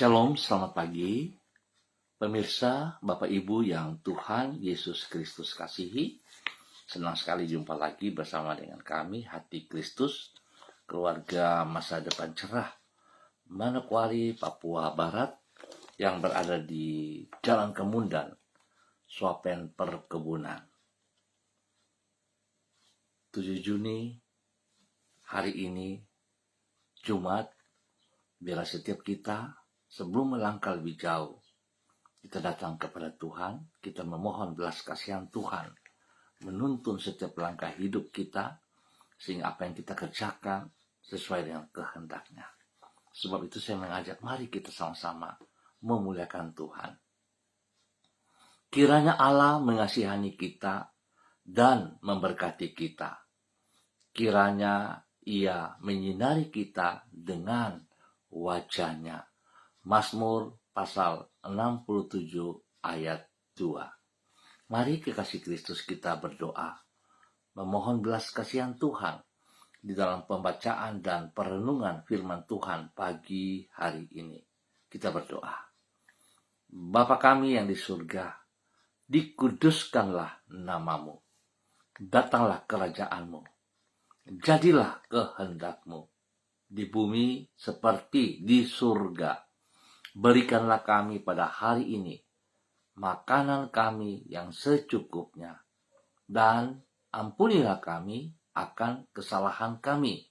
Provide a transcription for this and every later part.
Shalom, selamat pagi. Pemirsa, Bapak Ibu yang Tuhan Yesus Kristus kasihi. Senang sekali jumpa lagi bersama dengan kami, Hati Kristus, keluarga masa depan cerah, Manokwari, Papua Barat, yang berada di Jalan Kemundan, Swapen Perkebunan. 7 Juni, hari ini, Jumat, biarlah setiap kita sebelum melangkah lebih jauh, kita datang kepada Tuhan, kita memohon belas kasihan Tuhan, menuntun setiap langkah hidup kita, sehingga apa yang kita kerjakan sesuai dengan kehendaknya. Sebab itu saya mengajak, mari kita sama-sama memuliakan Tuhan. Kiranya Allah mengasihani kita dan memberkati kita. Kiranya Ia menyinari kita dengan wajahnya. Mazmur pasal 67 ayat 2. Mari kekasih Kristus kita berdoa, memohon belas kasihan Tuhan di dalam pembacaan dan perenungan firman Tuhan pagi hari ini. Kita berdoa. Bapa kami yang di surga, dikuduskanlah namamu. Datanglah kerajaanmu. Jadilah kehendakmu di bumi seperti di surga. Berikanlah kami pada hari ini makanan kami yang secukupnya, dan ampunilah kami akan kesalahan kami,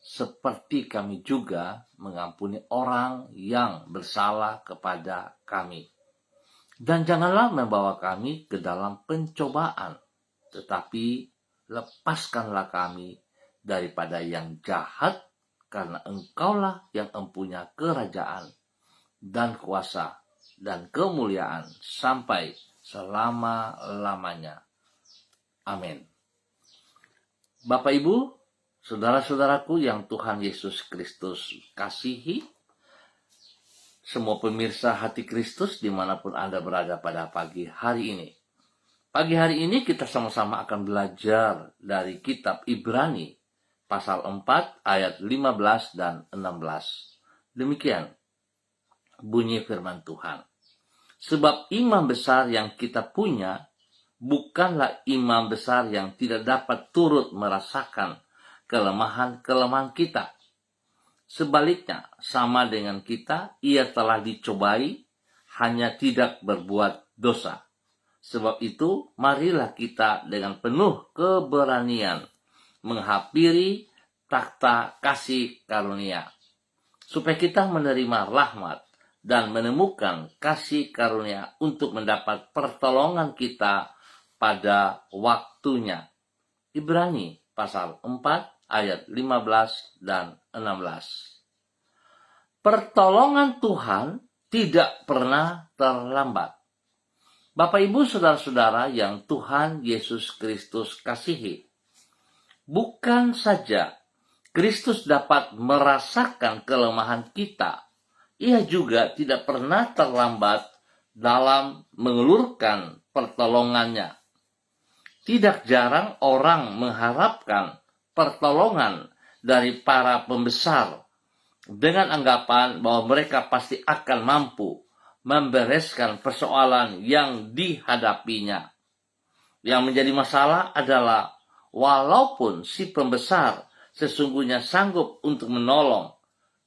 seperti kami juga mengampuni orang yang bersalah kepada kami. Dan janganlah membawa kami ke dalam pencobaan, tetapi lepaskanlah kami daripada yang jahat, karena Engkaulah yang empunya kerajaan dan kuasa dan kemuliaan sampai selama-lamanya. Amin. Bapak Ibu, saudara-saudaraku yang Tuhan Yesus Kristus kasihi, semua pemirsa Hati Kristus dimanapun Anda berada pada pagi hari ini. Pagi hari ini kita sama-sama akan belajar dari kitab Ibrani pasal 4 ayat 15 dan 16. Demikian bunyi firman Tuhan. Sebab imam besar yang kita punya bukanlah imam besar yang tidak dapat turut merasakan kelemahan-kelemahan kita. Sebaliknya, sama dengan kita, ia telah dicobai, hanya tidak berbuat dosa. Sebab itu, marilah kita dengan penuh keberanian menghampiri takhta kasih karunia, supaya kita menerima rahmat dan menemukan kasih karunia untuk mendapat pertolongan kita pada waktunya. Ibrani pasal 4 ayat 15 dan 16. Pertolongan Tuhan tidak pernah terlambat. Bapak Ibu saudara-saudara yang Tuhan Yesus Kristus kasihi, bukan saja Kristus dapat merasakan kelemahan kita, Ia juga tidak pernah terlambat dalam mengelurkan pertolongannya. Tidak jarang orang mengharapkan pertolongan dari para pembesar dengan anggapan bahwa mereka pasti akan mampu membereskan persoalan yang dihadapinya. Yang menjadi masalah adalah walaupun si pembesar sesungguhnya sanggup untuk menolong,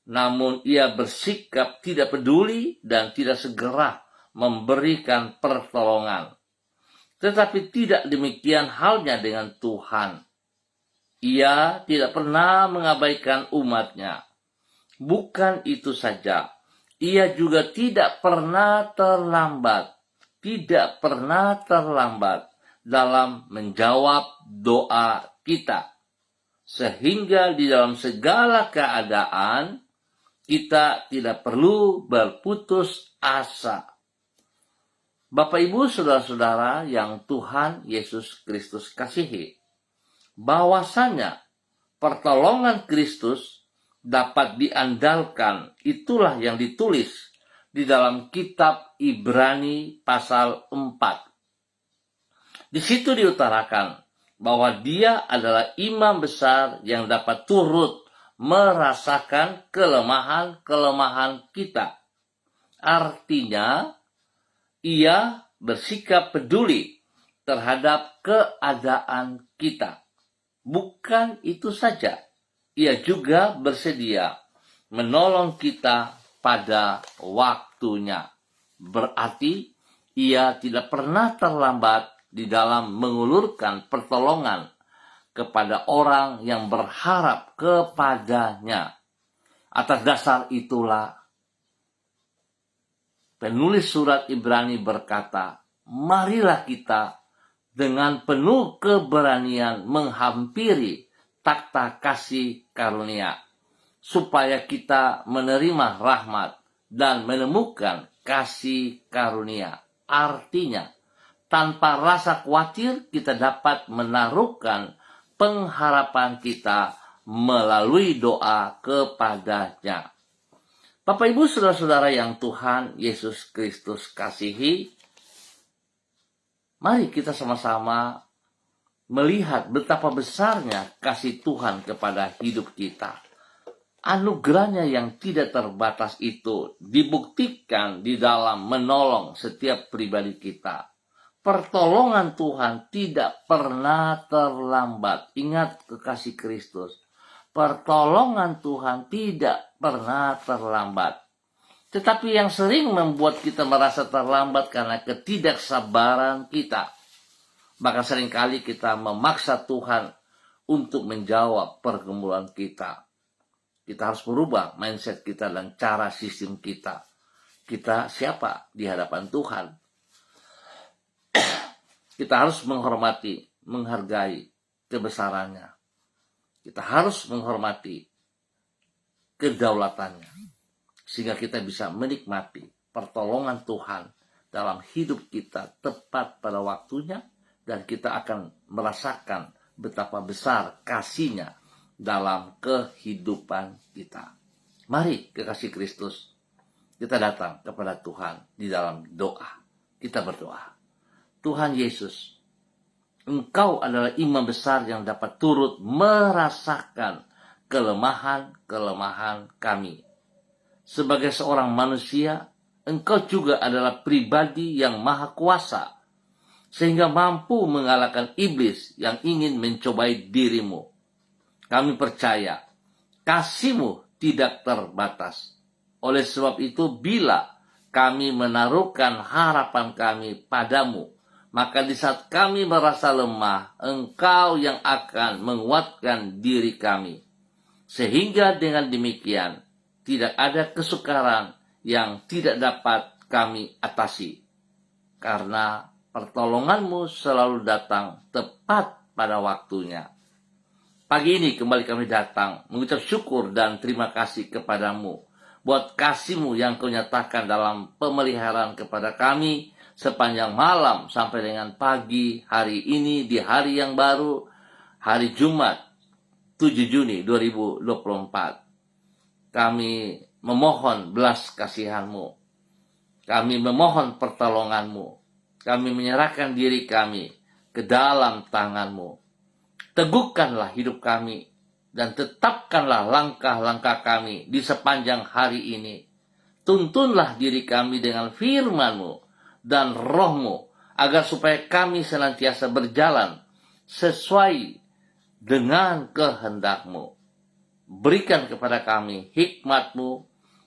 namun ia bersikap tidak peduli dan tidak segera memberikan pertolongan. Tetapi tidak demikian halnya dengan Tuhan. Ia tidak pernah mengabaikan umatnya. Bukan itu saja, ia juga tidak pernah terlambat dalam menjawab doa kita. Sehingga di dalam segala keadaan, kita tidak perlu berputus asa. Bapak Ibu saudara-saudara yang Tuhan Yesus Kristus kasihi, bahwasanya pertolongan Kristus dapat diandalkan, itulah yang ditulis di dalam kitab Ibrani pasal 4. Di situ diutarakan bahwa Dia adalah imam besar yang dapat turut merasakan kelemahan-kelemahan kita. Artinya, ia bersikap peduli terhadap keadaan kita. Bukan itu saja, ia juga bersedia menolong kita pada waktunya. Berarti ia tidak pernah terlambat di dalam mengulurkan pertolongan kepada orang yang berharap kepadanya. Atas dasar itulah penulis surat Ibrani berkata, marilah kita dengan penuh keberanian menghampiri takhta kasih karunia, supaya kita menerima rahmat dan menemukan kasih karunia. Artinya, tanpa rasa khawatir kita dapat menaruhkan pengharapan kita melalui doa kepadanya. Bapak Ibu saudara-saudara yang Tuhan Yesus Kristus kasihi, mari kita sama-sama melihat betapa besarnya kasih Tuhan kepada hidup kita. Anugerahnya yang tidak terbatas itu dibuktikan di dalam menolong setiap pribadi kita. Pertolongan Tuhan tidak pernah terlambat. Ingat kekasih Kristus. Pertolongan Tuhan tidak pernah terlambat. Tetapi yang sering membuat kita merasa terlambat karena ketidaksabaran kita. Bahkan seringkali kita memaksa Tuhan untuk menjawab pergumulan kita. Kita harus merubah mindset kita dan cara sistem kita. Kita siapa di hadapan Tuhan? Kita harus menghormati, menghargai kebesarannya. Kita harus menghormati kedaulatannya. Sehingga kita bisa menikmati pertolongan Tuhan dalam hidup kita tepat pada waktunya. Dan kita akan merasakan betapa besar kasih-Nya dalam kehidupan kita. Mari kekasih Kristus, kita datang kepada Tuhan di dalam doa. Kita berdoa. Tuhan Yesus, Engkau adalah imam besar yang dapat turut merasakan kelemahan-kelemahan kami. Sebagai seorang manusia, Engkau juga adalah pribadi yang maha kuasa, sehingga mampu mengalahkan iblis yang ingin mencobai dirimu. Kami percaya kasih-Mu tidak terbatas. Oleh sebab itu, bila kami menaruhkan harapan kami padamu, maka di saat kami merasa lemah, Engkau yang akan menguatkan diri kami. Sehingga dengan demikian, tidak ada kesukaran yang tidak dapat kami atasi. Karena pertolongan-Mu selalu datang tepat pada waktunya. Pagi ini kembali kami datang mengucap syukur dan terima kasih kepadamu buat kasih-Mu yang Kau nyatakan dalam pemeliharaan kepada kami sepanjang malam sampai dengan pagi hari ini di hari yang baru, hari Jumat 7 Juni 2024. Kami memohon belas kasihan-Mu. Kami memohon pertolongan-Mu. Kami menyerahkan diri kami ke dalam tangan-Mu. Teguhkanlah hidup kami dan tetapkanlah langkah-langkah kami di sepanjang hari ini. Tuntunlah diri kami dengan firman-Mu dan Roh-Mu agar supaya kami senantiasa berjalan sesuai dengan kehendak-Mu. Berikan kepada kami hikmat-Mu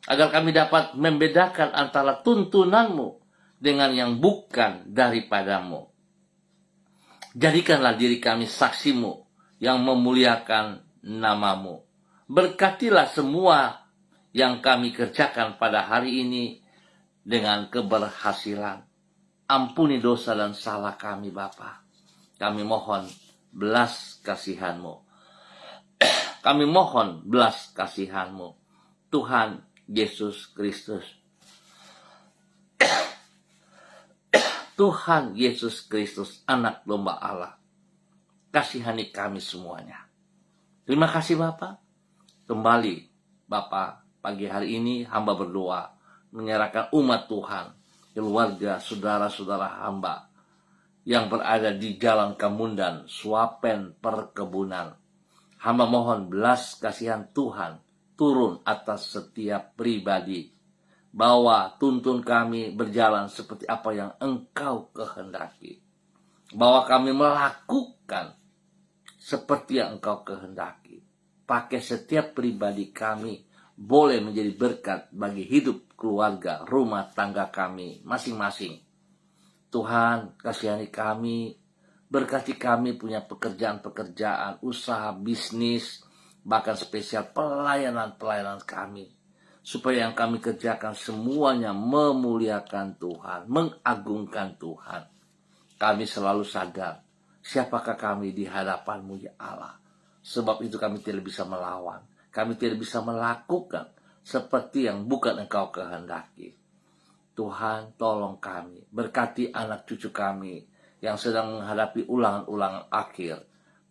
agar kami dapat membedakan antara tuntunan-Mu dengan yang bukan daripada-Mu. Jadikanlah diri kami saksi-Mu yang memuliakan nama-Mu. Berkatilah semua yang kami kerjakan pada hari ini dengan keberhasilan. Ampuni dosa dan salah kami, Bapa. Kami mohon belas kasihan-Mu. Kami mohon belas kasihan-Mu. Tuhan Yesus Kristus. Tuhan Yesus Kristus, anak domba Allah. Kasihani kami semuanya. Terima kasih Bapa. Kembali Bapa, pagi hari ini hamba berdoa menyerahkan umat Tuhan, keluarga, saudara-saudara hamba yang berada di Jalan Kamundan, Swapen Perkebunan. Hamba mohon belas kasihan Tuhan turun atas setiap pribadi. bahwa tuntun kami berjalan seperti apa yang Engkau kehendaki. Bahwa kami melakukan seperti yang Engkau kehendaki. Pakai setiap pribadi kami boleh menjadi berkat bagi hidup keluarga, rumah tangga kami masing-masing. Tuhan, kasihani kami, berkati kami punya pekerjaan-pekerjaan, usaha, bisnis, bahkan spesial pelayanan-pelayanan kami. Supaya yang kami kerjakan semuanya memuliakan Tuhan, mengagungkan Tuhan. Kami selalu sadar, siapakah kami di hadapan-Mu ya Allah. Sebab itu kami tidak bisa melawan. Kami tidak bisa melakukan seperti yang bukan Engkau kehendaki. Tuhan, tolong kami, berkati anak cucu kami yang sedang menghadapi ulangan-ulangan akhir.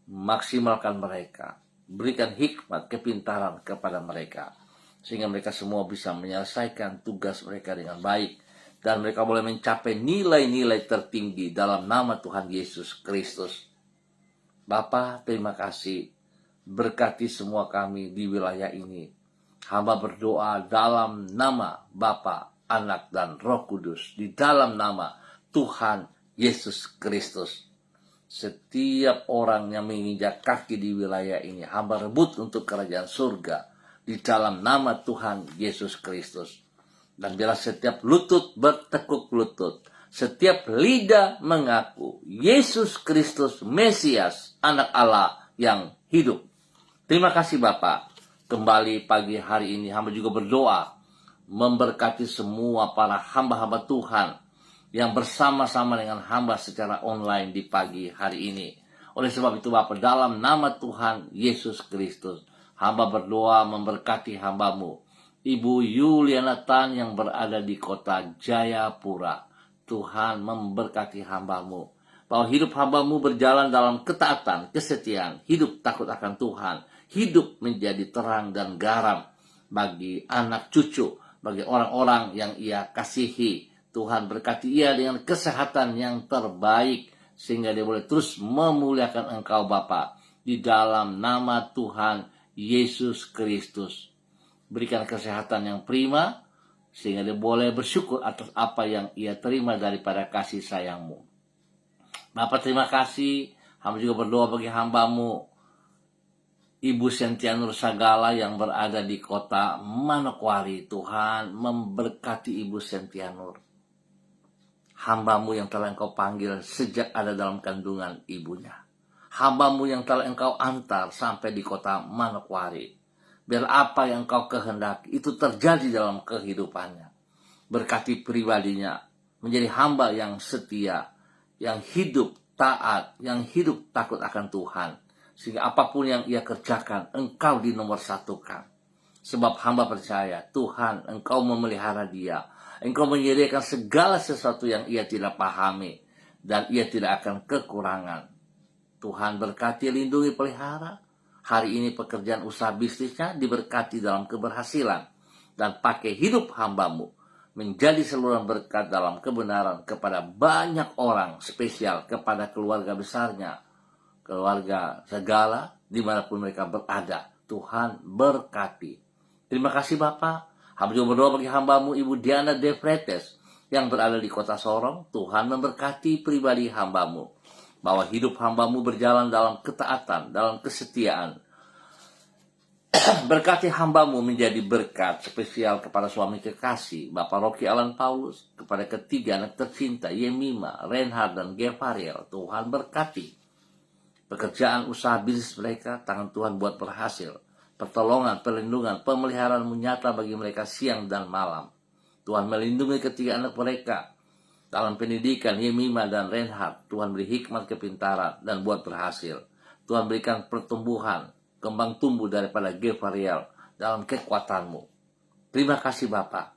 Maksimalkan mereka, berikan hikmat, kepintaran kepada mereka, sehingga mereka semua bisa menyelesaikan tugas mereka dengan baik, dan mereka boleh mencapai nilai-nilai tertinggi dalam nama Tuhan Yesus Kristus. Bapa, terima kasih, berkati semua kami di wilayah ini. Hamba berdoa dalam nama Bapa, Anak, dan Roh Kudus, di dalam nama Tuhan Yesus Kristus. Setiap orang yang menginjak kaki di wilayah ini, hamba rebut untuk kerajaan surga di dalam nama Tuhan Yesus Kristus. Dan bila setiap lutut bertekuk lutut, setiap lidah mengaku Yesus Kristus Mesias, Anak Allah yang hidup. Terima kasih Bapak. Kembali pagi hari ini hamba juga berdoa memberkati semua para hamba-hamba Tuhan yang bersama-sama dengan hamba secara online di pagi hari ini. Oleh sebab itu Bapak, dalam nama Tuhan Yesus Kristus, hamba berdoa memberkati hambamu, Ibu Yuliana Tan yang berada di kota Jayapura. Tuhan memberkati hambamu, bahwa hidup hambamu berjalan dalam ketaatan, kesetiaan, hidup takut akan Tuhan, hidup menjadi terang dan garam bagi anak cucu, bagi orang-orang yang ia kasihi. Tuhan berkati ia dengan kesehatan yang terbaik, sehingga dia boleh terus memuliakan Engkau Bapa, di dalam nama Tuhan Yesus Kristus. Berikan kesehatan yang prima, sehingga dia boleh bersyukur atas apa yang ia terima daripada kasih sayang-Mu. Bapak, terima kasih. Hamba juga berdoa bagi hambamu, Ibu Sentia Nur Sagala yang berada di kota Manokwari. Tuhan memberkati Ibu Sentia Nur, hambamu yang telah Engkau panggil sejak ada dalam kandungan ibunya. Hambamu yang telah Engkau antar sampai di kota Manokwari. Biar apa yang Engkau kehendaki itu terjadi dalam kehidupannya. Berkati pribadinya menjadi hamba yang setia, yang hidup taat, yang hidup takut akan Tuhan. Sehingga apapun yang ia kerjakan, Engkau dinomorsatukan. Sebab hamba percaya, Tuhan, Engkau memelihara dia. Engkau menyediakan segala sesuatu yang ia tidak pahami, dan ia tidak akan kekurangan. Tuhan berkati, lindungi, pelihara. Hari ini pekerjaan usaha bisnisnya diberkati dalam keberhasilan. Dan pakai hidup hambamu menjadi saluran berkat dalam kebenaran kepada banyak orang, spesial kepada keluarga besarnya, keluarga segala, dimanapun mereka berada. Tuhan berkati. Terima kasih Bapak. Hamba juga berdoa bagi hambamu Ibu Diana De Fretes yang berada di kota Sorong. Tuhan memberkati pribadi hambamu, bahwa hidup hambamu berjalan dalam ketaatan, dalam kesetiaan. Berkati hambamu menjadi berkat spesial kepada suami kekasih Bapak Rocky Alan Paulus, kepada ketiga anak tercinta Yemima, Reinhard, dan Gevariel. Tuhan berkati pekerjaan usaha bisnis mereka, tangan Tuhan buat berhasil. Pertolongan, perlindungan, pemeliharaan nyata bagi mereka siang dan malam. Tuhan melindungi ketiga anak mereka dalam pendidikan Yemima dan Reinhard. Tuhan beri hikmat, kepintaran, dan buat berhasil. Tuhan berikan pertumbuhan, kembang tumbuh daripada Gevariel dalam kekuatan-Mu. Terima kasih Bapak.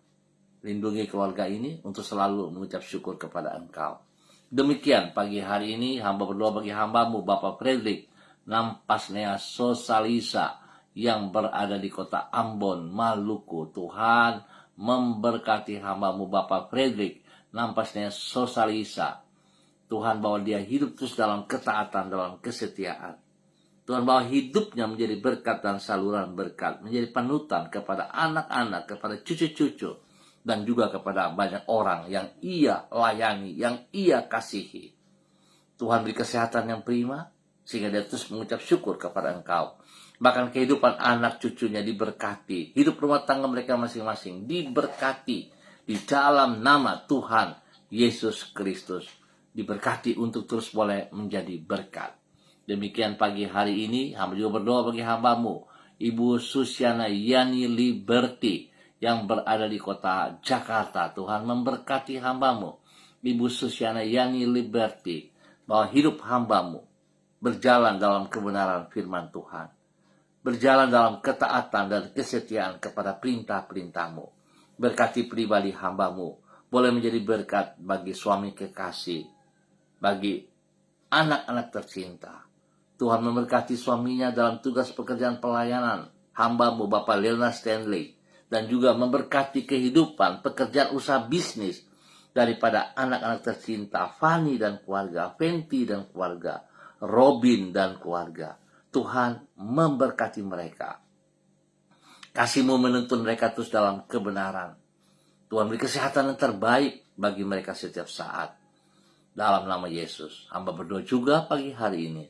Lindungi keluarga ini untuk selalu mengucap syukur kepada Engkau. Demikian pagi hari ini hamba berdoa bagi hambamu Bapak Frederick Nampasnea Sosalisa yang berada di kota Ambon, Maluku. Tuhan memberkati hambamu Bapak Frederick Nampasnea Sosalisa. Tuhan bawa dia hidup terus dalam ketaatan, dalam kesetiaan. Tuhan bawa hidupnya menjadi berkat dan saluran berkat, menjadi panutan kepada anak-anak, kepada cucu-cucu, dan juga kepada banyak orang yang ia layani, yang ia kasihi. Tuhan beri kesehatan yang prima, sehingga dia terus mengucap syukur kepada Engkau. Bahkan kehidupan anak cucunya diberkati, hidup rumah tangga mereka masing-masing diberkati di dalam nama Tuhan Yesus Kristus. Diberkati untuk terus boleh menjadi berkat. Demikian pagi hari ini, hamba juga berdoa bagi hambamu, Ibu Susiana Yani Liberty, yang berada di kota Jakarta. Tuhan memberkati hambamu, Ibu Susiana Yani Liberty, bahwa hidup hambamu berjalan dalam kebenaran firman Tuhan, berjalan dalam ketaatan dan kesetiaan kepada perintah-perintahmu. Berkati pribadi hambamu, boleh menjadi berkat bagi suami kekasih, bagi anak-anak tercinta. Tuhan memberkati suaminya dalam tugas pekerjaan pelayanan hambamu Bapak Lena Stanley, dan juga memberkati kehidupan pekerjaan usaha bisnis daripada anak-anak tercinta Fanny dan keluarga, Fenty dan keluarga, Robin dan keluarga. Tuhan memberkati mereka. Kasih-Mu menuntun mereka terus dalam kebenaran. Tuhan beri kesehatan yang terbaik bagi mereka setiap saat. Dalam nama Yesus, hamba berdoa juga pagi hari ini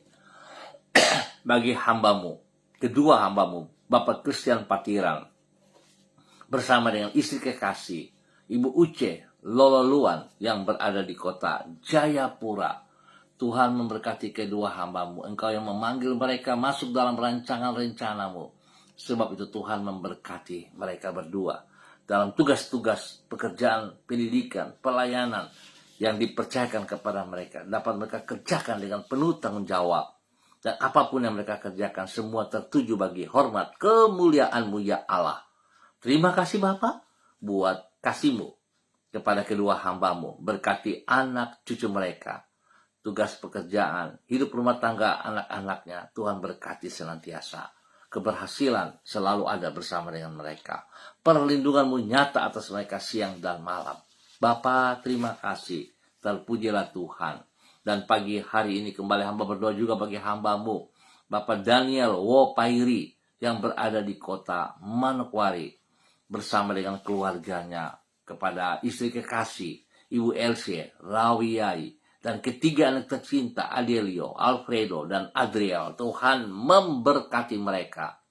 bagi hambamu, kedua hambamu, Bapak Christian Patiran, bersama dengan istri kekasih, Ibu Uce Lololuan, yang berada di kota Jayapura. Tuhan memberkati kedua hambamu. Engkau yang memanggil mereka masuk dalam rancangan rencanamu. Sebab itu Tuhan memberkati mereka berdua dalam tugas-tugas pekerjaan, pendidikan, pelayanan yang dipercayakan kepada mereka. Dapat mereka kerjakan dengan penuh tanggung jawab. Dan apapun yang mereka kerjakan, semua tertuju bagi hormat kemuliaan-Mu ya Allah. Terima kasih Bapa buat kasih-Mu kepada kedua hambamu. Berkati anak cucu mereka, tugas pekerjaan, hidup rumah tangga anak-anaknya. Tuhan berkati senantiasa. Keberhasilan selalu ada bersama dengan mereka. Perlindungan-Mu nyata atas mereka siang dan malam. Bapa, terima kasih. Terpujilah Tuhan. Dan pagi hari ini kembali hamba berdoa juga bagi hambamu, Bapak Daniel Wopairi, yang berada di kota Manokwari, bersama dengan keluarganya, kepada istri kekasih, Ibu Elsie Rawiyai, dan ketiga anak tercinta, Adelio, Alfredo, dan Adriel. Tuhan memberkati mereka,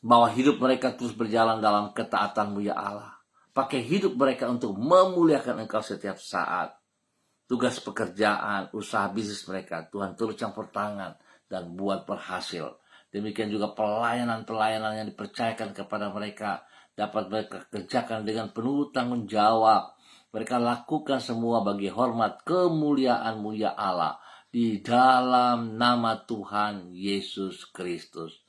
bahwa hidup mereka terus berjalan dalam ketaatan-Mu ya Allah. Pakai hidup mereka untuk memuliakan Engkau setiap saat. Tugas pekerjaan, usaha bisnis mereka, Tuhan turut campur tangan dan buat berhasil. Demikian juga pelayanan-pelayanan yang dipercayakan kepada mereka, dapat mereka kerjakan dengan penuh tanggung jawab. Mereka lakukan semua bagi hormat kemuliaan-Mu ya Allah, di dalam nama Tuhan Yesus Kristus.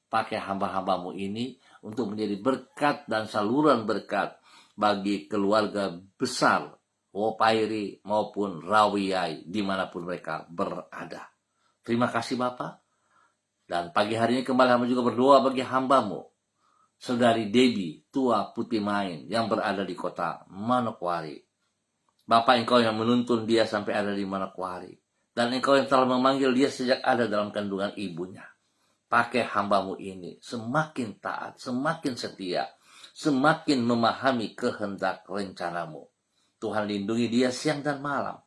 Pakai hamba-hambamu ini untuk menjadi berkat dan saluran berkat bagi keluarga besar Wopairi maupun Rawiyai dimanapun mereka berada. Terima kasih Bapak. Dan pagi hari ini kembali hamba juga berdoa bagi hambamu, Saudari Debbie Tua Putih Main, yang berada di kota Manokwari. Bapak, Engkau yang menuntun dia sampai ada di Manokwari. Dan Engkau yang telah memanggil dia sejak ada dalam kandungan ibunya. Pakai hambamu ini semakin taat, semakin setia, semakin memahami kehendak rencanamu. Tuhan lindungi dia siang dan malam.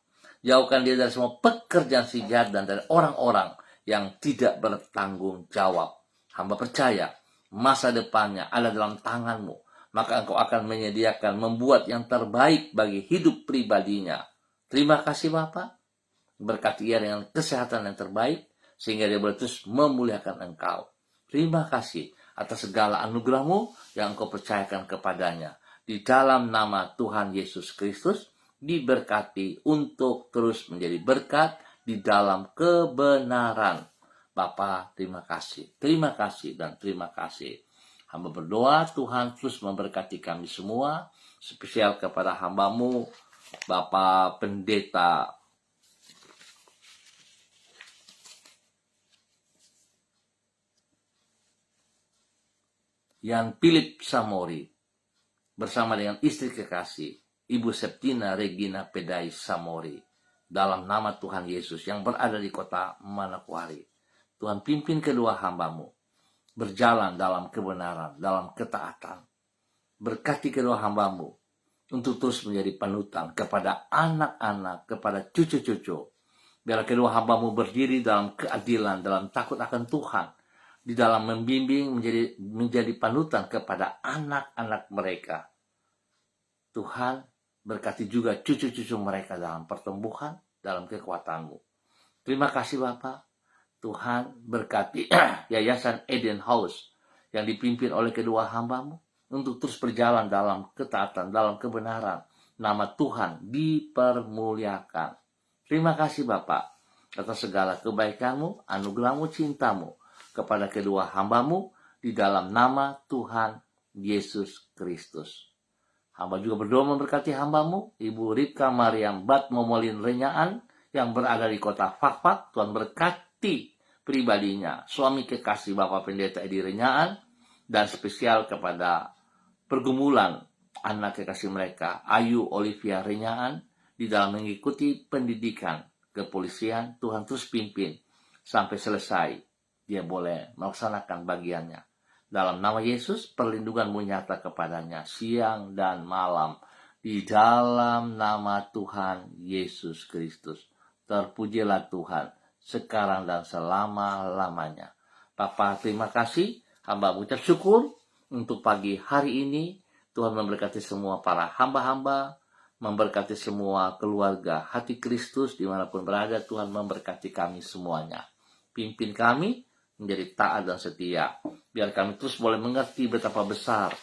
Jauhkan dia dari semua pekerjaan si jahat dan dari orang-orang yang tidak bertanggung jawab. Hamba percaya masa depannya ada dalam tangan-Mu. Maka Engkau akan menyediakan, membuat yang terbaik bagi hidup pribadinya. Terima kasih Bapak. Berkati ia dengan kesehatan yang terbaik, sehingga dia boleh terus memuliakan Engkau. Terima kasih atas segala anugerah-Mu yang Engkau percayakan kepadanya. Di dalam nama Tuhan Yesus Kristus, diberkati untuk terus menjadi berkat di dalam kebenaran. Bapa, terima kasih dan terima kasih. Hamba berdoa Tuhan terus memberkati kami semua, spesial kepada hambamu, Bapak Pendeta Yan Philip Samori, bersama dengan istri kekasih, Ibu Septina Regina Pedai Samori, dalam nama Tuhan Yesus yang berada di kota Manokwari. Tuhan pimpin kedua hambamu, berjalan dalam kebenaran, dalam ketaatan. Berkati kedua hambamu, untuk terus menjadi panutan kepada anak-anak, kepada cucu-cucu. Biarlah kedua hamba-Mu berdiri dalam keadilan, dalam takut akan Tuhan, di dalam membimbing menjadi panutan kepada anak-anak mereka. Tuhan, berkati juga cucu-cucu mereka dalam pertumbuhan, dalam kekuatan-Mu. Terima kasih Bapa. Tuhan berkati Yayasan Eden House yang dipimpin oleh kedua hamba-Mu untuk terus berjalan dalam ketaatan, dalam kebenaran. Nama Tuhan dipermuliakan. Terima kasih Bapa atas segala kebaikan-Mu, anugerah-Mu, cinta-Mu kepada kedua hamba-Mu di dalam nama Tuhan Yesus Kristus. Hamba juga berdoa memberkati hamba-Mu, Ibu Ripka Mariam Bat Momolin Renyaan yang berada di kota Fakfak. Tuhan berkati pribadinya, suami kekasih Bapak Pendeta Edi Renyaan, dan spesial kepada pergumulan anak kekasih mereka, Ayu Olivia Renyaan, di dalam mengikuti pendidikan kepolisian. Tuhan terus pimpin sampai selesai, dia boleh melaksanakan bagiannya. Dalam nama Yesus, perlindungan-Mu nyata kepadanya siang dan malam. Di dalam nama Tuhan Yesus Kristus. Terpujilah Tuhan, sekarang dan selama-lamanya. Bapa, terima kasih. Hamba mengucap syukur untuk pagi hari ini. Tuhan memberkati semua para hamba-hamba, memberkati semua keluarga hati Kristus dimanapun berada. Tuhan memberkati kami semuanya. Pimpin kami menjadi taat dan setia. Biar kami terus boleh mengerti betapa besar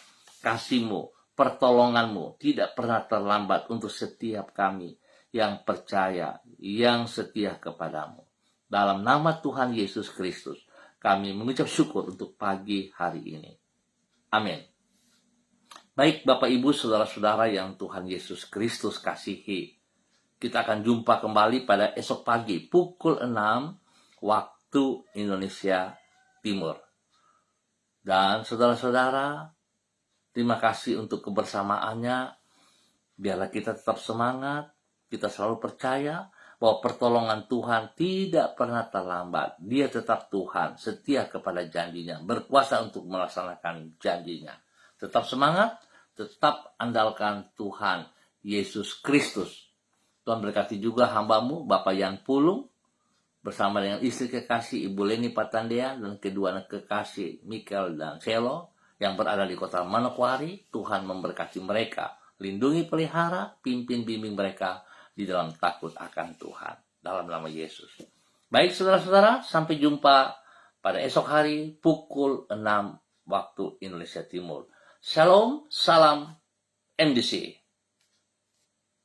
kasih-Mu, pertolongan-Mu tidak pernah terlambat untuk setiap kami yang percaya, yang setia kepadamu. Dalam nama Tuhan Yesus Kristus, kami mengucap syukur untuk pagi hari ini. Amin. Baik Bapak Ibu Saudara-saudara yang Tuhan Yesus Kristus kasihi, kita akan jumpa kembali pada esok pagi pukul 6 waktu Indonesia Timur. Dan saudara-saudara, terima kasih untuk kebersamaannya. Biarlah kita tetap semangat, kita selalu percaya bahwa pertolongan Tuhan tidak pernah terlambat. Dia tetap Tuhan, setia kepada janjinya, berkuasa untuk melaksanakan janjinya. Tetap semangat, tetap andalkan Tuhan Yesus Kristus. Tuhan berkati juga hamba-Mu, Bapak Yan Pulung, bersama dengan istri kekasih Ibu Leni Patandea dan kedua anak kekasih Michael dan Selo yang berada di kota Manokwari. Tuhan memberkati mereka, lindungi, pelihara, pimpin bimbing mereka di dalam takut akan Tuhan. Dalam nama Yesus. Baik saudara-saudara, sampai jumpa pada esok hari pukul 6 waktu Indonesia Timur. Shalom, salam MDC.